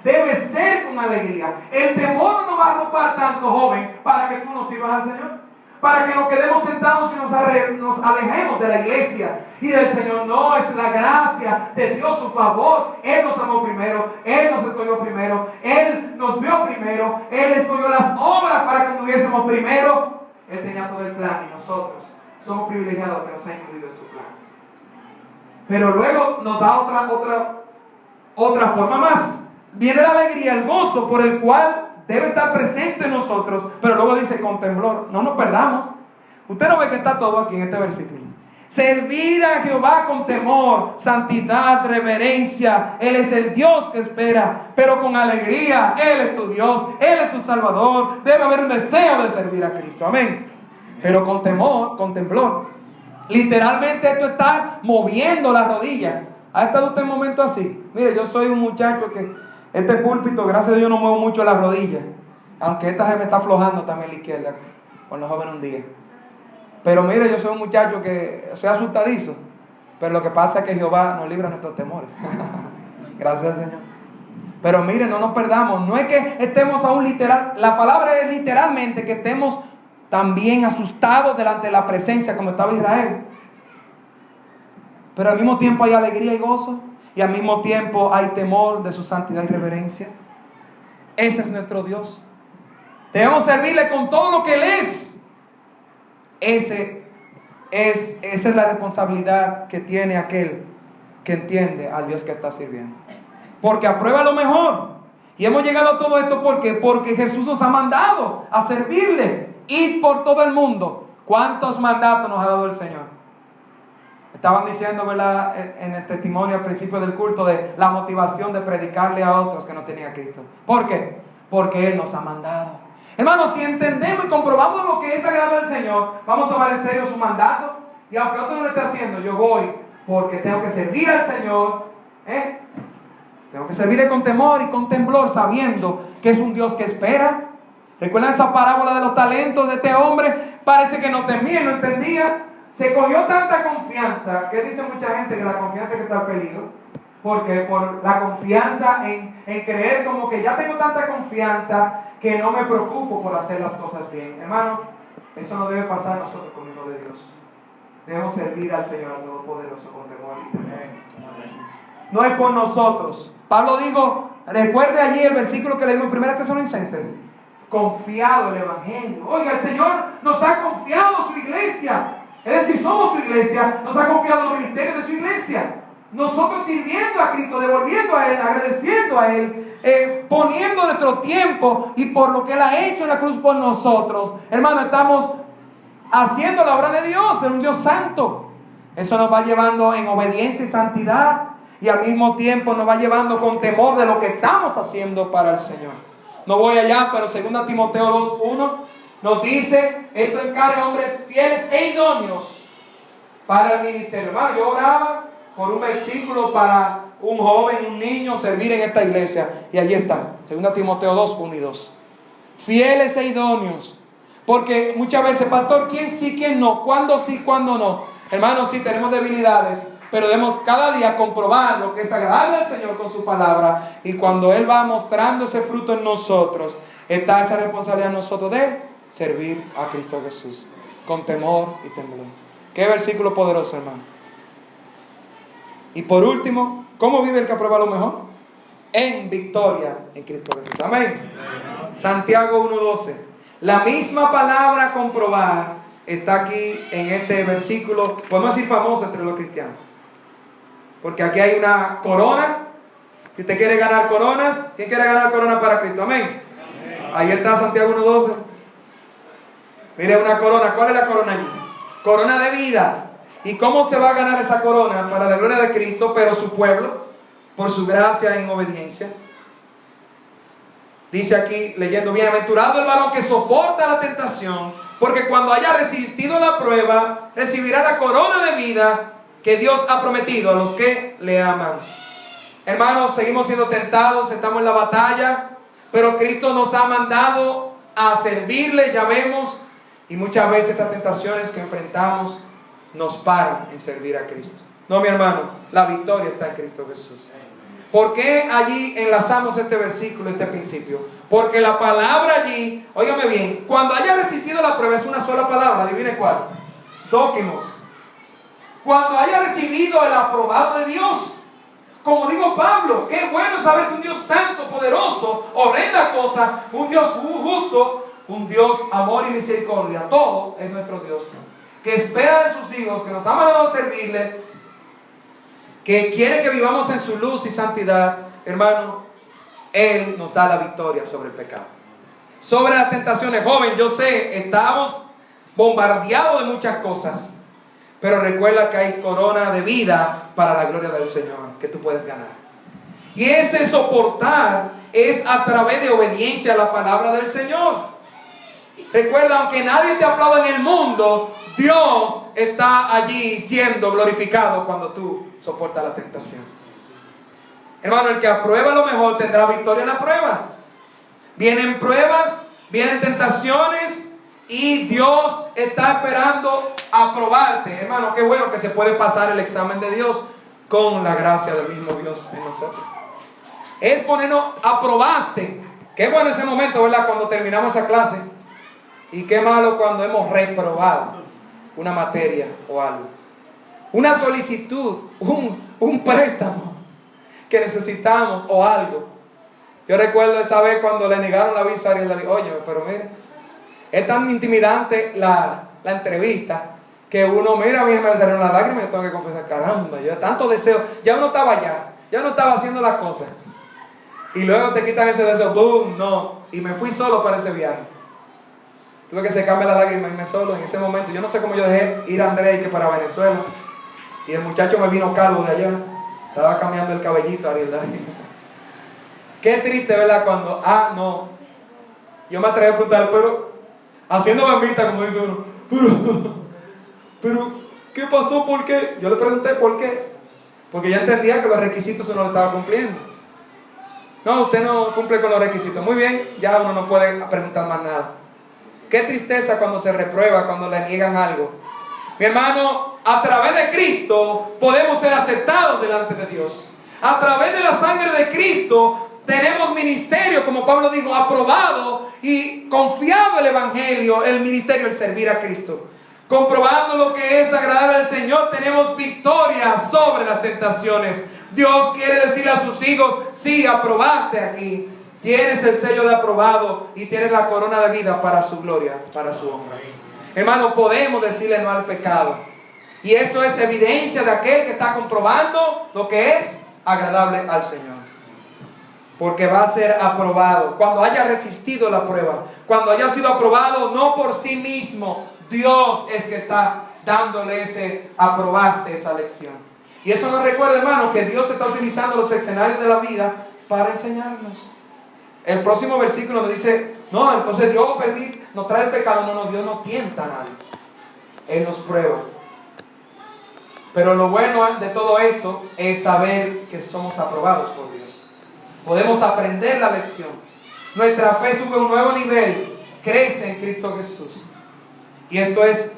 Speaker 1: Debe ser con alegría. El temor no nos va a arropar tanto, joven, para que tú nos sirvas al Señor, para que nos quedemos sentados y nos alejemos de la iglesia y del Señor. No, es la gracia de Dios, su favor. Él nos amó primero, Él nos escogió primero, Él nos vio primero, Él escogió las obras para que tuviésemos primero. Él tenía todo el plan y nosotros somos privilegiados que nos ha incluido en su plan. Pero luego nos da otra forma más. viene la alegría, el gozo por el cual debe estar presente en nosotros, pero luego dice con temblor. No nos perdamos. Usted no ve que está todo aquí en este versículo. Servir a Jehová con temor, santidad, reverencia. Él es el Dios que espera, pero con alegría. Él es tu Dios, Él es tu Salvador. Debe haber un deseo de servir a Cristo, amén. Pero con temor, con temblor. Literalmente esto está moviendo la rodilla. ¿Ha estado usted en un momento así? Mire, yo soy un muchacho que este púlpito, gracias a Dios, no muevo mucho las rodillas. Aunque esta se me está aflojando también la izquierda con los jóvenes un día. Pero mire, yo soy un muchacho que soy asustadizo. Pero lo que pasa es que Jehová nos libra de nuestros temores. Gracias, Señor. Pero mire, no nos perdamos. No es que estemos aún literal. La palabra es literalmente que estemos también asustados delante de la presencia como estaba Israel. Pero al mismo tiempo hay alegría y gozo. Y al mismo tiempo hay temor de su santidad y reverencia. Ese es nuestro Dios. Debemos servirle con todo lo que Él es. Esa es la responsabilidad que tiene aquel que entiende al Dios que está sirviendo. Porque aprueba lo mejor. Y hemos llegado a todo esto porque Jesús nos ha mandado a servirle. Ir por todo el mundo. ¿Cuántos mandatos nos ha dado el Señor? Estaban diciendo, ¿verdad?, en el testimonio al principio del culto de la motivación de predicarle a otros que no tenían a Cristo. ¿Por qué? Porque Él nos ha mandado. Hermanos, si entendemos y comprobamos lo que es agradable al Señor, vamos a tomar en serio su mandato. Y aunque otro no lo esté haciendo, yo voy porque tengo que servir al Señor. Tengo que servirle con temor y con temblor, sabiendo que es un Dios que espera. ¿Recuerdan esa parábola de los talentos de este hombre? Parece que no temía y no entendía. Se cogió tanta confianza, que dice mucha gente que la confianza que está en peligro. Porque por la confianza en creer como que ya tengo tanta confianza que no me preocupo por hacer las cosas bien. Hermano, eso no debe pasar a nosotros como hijos de Dios. Debemos servir al Señor Todopoderoso con temor y temor. No es por nosotros. Pablo dijo, recuerde allí el versículo que leímos en 1 Tesalonicenses, confiado el Evangelio. Oiga, el Señor nos ha confiado su iglesia. Es decir, somos su iglesia, nos ha confiado los ministerios de su iglesia. Nosotros sirviendo a Cristo, devolviendo a Él, agradeciendo a Él, poniendo nuestro tiempo y por lo que Él ha hecho en la cruz por nosotros. Hermano, estamos haciendo la obra de Dios, de un Dios santo. Eso nos va llevando en obediencia y santidad y al mismo tiempo nos va llevando con temor de lo que estamos haciendo para el Señor. No voy allá, pero 2 Timoteo 2:1 nos dice, esto encarga a hombres fieles e idóneos para el ministerio. Hermano, yo oraba por un versículo para un joven, un niño, servir en esta iglesia. Y allí está, 2 Timoteo 2:1 y 2. Fieles e idóneos. Porque muchas veces, pastor, ¿quién sí, quién no? ¿Cuándo sí, cuándo no? Hermanos, sí, tenemos debilidades, pero debemos cada día comprobar lo que es agradable al Señor con su palabra. Y cuando Él va mostrando ese fruto en nosotros, está esa responsabilidad en nosotros de servir a Cristo Jesús con temor y temblor. Qué versículo poderoso, hermano. Y por último, ¿cómo vive el que aprueba lo mejor? En victoria en Cristo Jesús. Amén. Santiago 1:12. La misma palabra comprobar está aquí en este versículo, podemos decir famoso entre los cristianos. Porque aquí hay una corona. Si usted quiere ganar coronas, ¿quién quiere ganar corona para Cristo? Amén. Ahí está Santiago 1:12. Mire, una corona. ¿Cuál es la corona allí? Corona de vida. ¿Y cómo se va a ganar esa corona? Para la gloria de Cristo, pero su pueblo, por su gracia en obediencia. Dice aquí, leyendo, bienaventurado el varón que soporta la tentación, porque cuando haya resistido la prueba, recibirá la corona de vida que Dios ha prometido a los que le aman. Hermanos, seguimos siendo tentados, estamos en la batalla, pero Cristo nos ha mandado a servirle, ya vemos, y muchas veces estas tentaciones que enfrentamos nos paran en servir a Cristo. No, mi hermano, la victoria está en Cristo Jesús. ¿Por qué allí enlazamos este versículo, este principio? Porque la palabra allí, óigame bien, cuando haya resistido la prueba es una sola palabra, adivine cuál. Dóquimos. Cuando haya recibido el aprobado de Dios. Como digo Pablo, qué bueno saber que un Dios santo, poderoso, horrenda cosa, un Dios justo, un Dios amor y misericordia, todo es nuestro Dios, que espera de sus hijos, que nos ha mandado a servirle, que quiere que vivamos en su luz y santidad. Hermano, Él nos da la victoria sobre el pecado. Sobre las tentaciones, joven, yo sé, estamos bombardeados de muchas cosas, pero recuerda que hay corona de vida para la gloria del Señor que tú puedes ganar. Y ese soportar es a través de obediencia a la palabra del Señor. Recuerda, aunque nadie te aplauda en el mundo, Dios está allí siendo glorificado cuando tú soportas la tentación. Hermano, el que aprueba lo mejor tendrá victoria en la prueba. Vienen pruebas, vienen tentaciones y Dios está esperando aprobarte. Hermano, qué bueno que se puede pasar el examen de Dios con la gracia del mismo Dios en nosotros. Es ponernos, aprobaste. Qué bueno ese momento, ¿verdad? Cuando terminamos esa clase. Y qué malo cuando hemos reprobado una materia o algo. Una solicitud, un préstamo que necesitamos o algo. Yo recuerdo esa vez cuando le negaron la visa a Ariel David. Oye, pero mira, es tan intimidante la entrevista que uno, mira, a mí me salieron las lágrimas. Yo tengo que confesar, caramba, yo tanto deseo. Ya uno estaba allá, ya uno estaba haciendo las cosas. Y luego te quitan ese deseo, boom, no. Y me fui solo para ese viaje. Tuve que secarme las lágrimas y irme solo en ese momento. Yo no sé cómo yo dejé ir a Andrés que para Venezuela. Y el muchacho me vino calvo de allá. Estaba cambiando el cabellito a Ariel David. Qué triste, ¿verdad? Cuando, no. Yo me atreví a preguntar, pero, haciendo bambita, como dice uno. Pero, ¿qué pasó? ¿Por qué? Yo le pregunté, ¿por qué? Porque yo entendía que los requisitos uno lo estaba cumpliendo. No, usted no cumple con los requisitos. Muy bien, ya uno no puede preguntar más nada. Qué tristeza cuando se reprueba, cuando le niegan algo. Mi hermano, a través de Cristo podemos ser aceptados delante de Dios. A través de la sangre de Cristo tenemos ministerio, como Pablo dijo, aprobado y confiado el evangelio, el ministerio, el servir a Cristo. Comprobando lo que es agradable al Señor, tenemos victoria sobre las tentaciones. Dios quiere decirle a sus hijos, sí, aprobaste aquí. Tienes el sello de aprobado y tienes la corona de vida para su gloria, para su honra. Hermano, podemos decirle no al pecado. Y eso es evidencia de aquel que está comprobando lo que es agradable al Señor. Porque va a ser aprobado cuando haya resistido la prueba. Cuando haya sido aprobado no por sí mismo. Dios es que está dándole ese aprobaste, esa lección. Y eso nos recuerda, hermano, que Dios está utilizando los escenarios de la vida para enseñarnos. El próximo versículo nos dice, no, entonces Dios nos trae el pecado. No, Dios no tienta a nadie. Él nos prueba. Pero lo bueno de todo esto es saber que somos aprobados por Dios. Podemos aprender la lección. Nuestra fe sube a un nuevo nivel. Crece en Cristo Jesús. Y esto es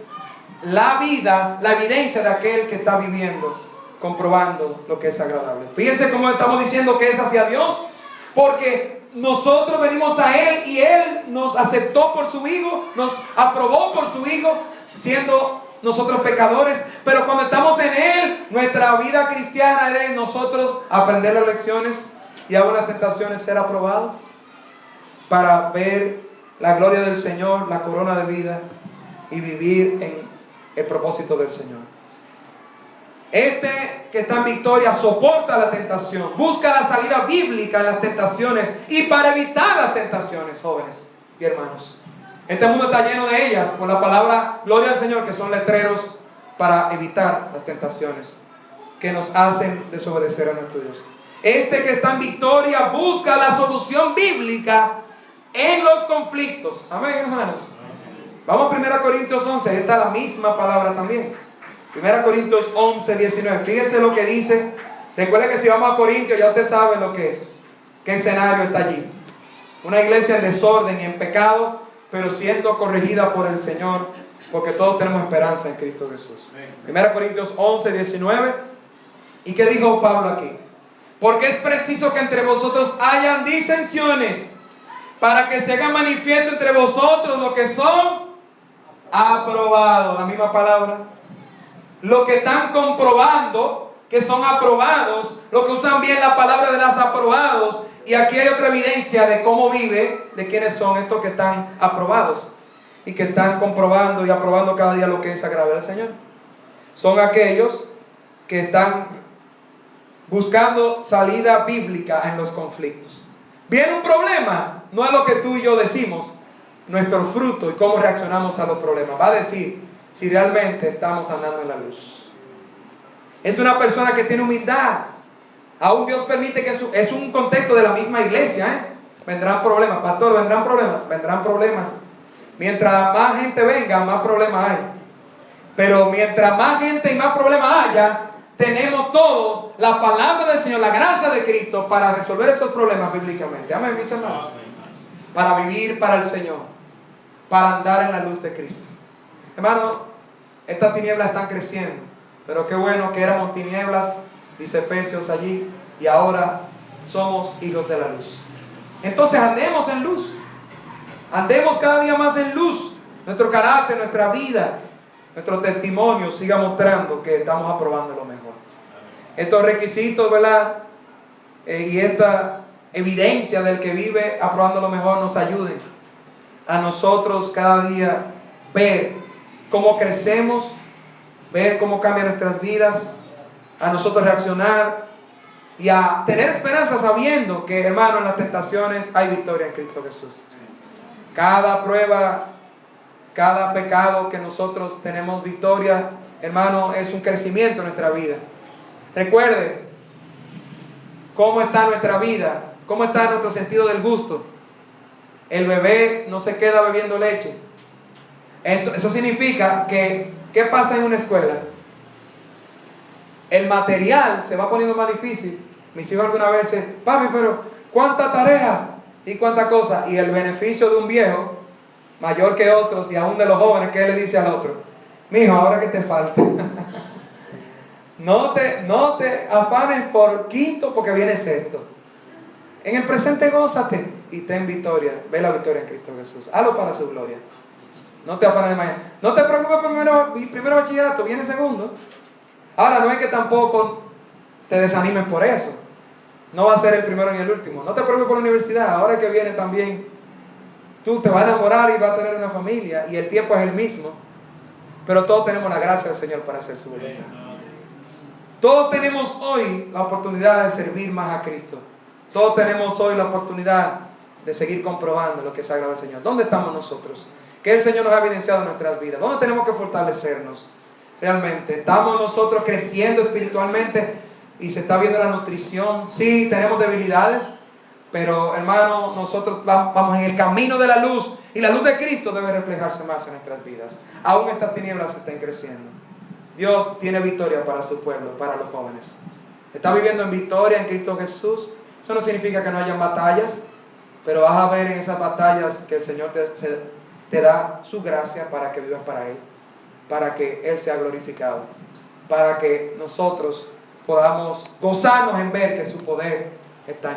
Speaker 1: la vida, la evidencia de aquel que está viviendo, comprobando lo que es agradable. Fíjense cómo estamos diciendo que es hacia Dios. Porque nosotros venimos a Él y Él nos aceptó por su Hijo, nos aprobó por su Hijo, siendo nosotros pecadores. Pero cuando estamos en Él, nuestra vida cristiana es nosotros aprender las lecciones y aún las tentaciones ser aprobados para ver la gloria del Señor, la corona de vida y vivir en el propósito del Señor. Este que está en victoria soporta la tentación, busca la salida bíblica en las tentaciones y para evitar las tentaciones, jóvenes y hermanos. Este mundo está lleno de ellas por la palabra gloria al Señor, que son letreros para evitar las tentaciones que nos hacen desobedecer a nuestro Dios. Este que está en victoria busca la solución bíblica en los conflictos. Amén, hermanos. Vamos a 1 Corintios 11, esta es la misma palabra también. 1 Corintios 11, 19. Fíjese lo que dice. Recuerde que si vamos a Corintios, ya usted sabe qué escenario está allí. Una iglesia en desorden y en pecado, pero siendo corregida por el Señor, porque todos tenemos esperanza en Cristo Jesús. 1 Corintios 11, 19. ¿Y qué dijo Pablo aquí? Porque es preciso que entre vosotros hayan disensiones, para que se haga manifiesto entre vosotros lo que son aprobados. La misma palabra. Lo que están comprobando que son aprobados, lo que usan bien la palabra de los aprobados. Y aquí hay otra evidencia de cómo vive, de quiénes son estos que están aprobados y que están comprobando y aprobando cada día lo que es agradable al Señor. Son aquellos que están buscando salida bíblica en los conflictos, Viene un problema, no es lo que tú y yo decimos, nuestro fruto y cómo reaccionamos a los problemas. Va a decir si realmente estamos andando en la luz. Es una persona que tiene humildad. Aún Dios permite que es un contexto de la misma iglesia, vendrán problemas, pastor, vendrán problemas. Mientras más gente venga, más problemas hay. Pero mientras más gente y más problemas haya, tenemos todos la palabra del Señor, la gracia de Cristo para resolver esos problemas bíblicamente. Amén, mis hermanos. Para vivir para el Señor, para andar en la luz de Cristo. Hermano, estas tinieblas están creciendo, pero qué bueno que éramos tinieblas, dice Efesios allí, y ahora somos hijos de la luz. Entonces andemos en luz, andemos cada día más en luz. Nuestro carácter, nuestra vida, nuestro testimonio siga mostrando que estamos aprobando lo mejor. Estos requisitos, ¿verdad? Y esta evidencia del que vive aprobando lo mejor nos ayuden a nosotros cada día ver cómo crecemos, ver cómo cambian nuestras vidas, a nosotros reaccionar y a tener esperanza sabiendo que, hermano, en las tentaciones hay victoria en Cristo Jesús. Cada prueba, cada pecado que nosotros tenemos victoria, hermano, es un crecimiento en nuestra vida. Recuerde cómo está nuestra vida, cómo está nuestro sentido del gusto. El bebé no se queda bebiendo leche. Eso significa que, ¿qué pasa en una escuela? El material se va poniendo más difícil. Mis hijos alguna vez dicen, papi, pero ¿cuánta tarea? Y cuánta cosa. Y el beneficio de un viejo, mayor que otros, y aún de los jóvenes, ¿qué le dice al otro? Mijo, ahora que te falta. No te afanes por quinto porque viene sexto. En el presente gózate y ten victoria. Ve la victoria en Cristo Jesús. Hazlo para su gloria. No te afanes de mañana. No te preocupes primero bachillerato, viene segundo. Ahora no es que tampoco te desanimes por eso. No va a ser el primero ni el último. No te preocupes por la universidad. Ahora que viene también, tú te vas a enamorar y vas a tener una familia. Y el tiempo es el mismo. Pero todos tenemos la gracia del Señor para hacer su voluntad. Todos tenemos hoy la oportunidad de servir más a Cristo. Todos tenemos hoy la oportunidad de seguir comprobando lo que es sagrado del Señor. ¿Dónde estamos nosotros? ¿Qué el Señor nos ha evidenciado en nuestras vidas? ¿Dónde tenemos que fortalecernos? Realmente, ¿estamos nosotros creciendo espiritualmente y se está viendo la nutrición? Sí, tenemos debilidades, pero hermano, nosotros vamos en el camino de la luz y la luz de Cristo debe reflejarse más en nuestras vidas. Aún estas tinieblas están creciendo. Dios tiene victoria para su pueblo, para los jóvenes. ¿Estás viviendo en victoria en Cristo Jesús? Eso no significa que no hayan batallas, pero vas a ver en esas batallas que el Señor te da su gracia para que vivas para Él, para que Él sea glorificado, para que nosotros podamos gozarnos en ver que su poder está en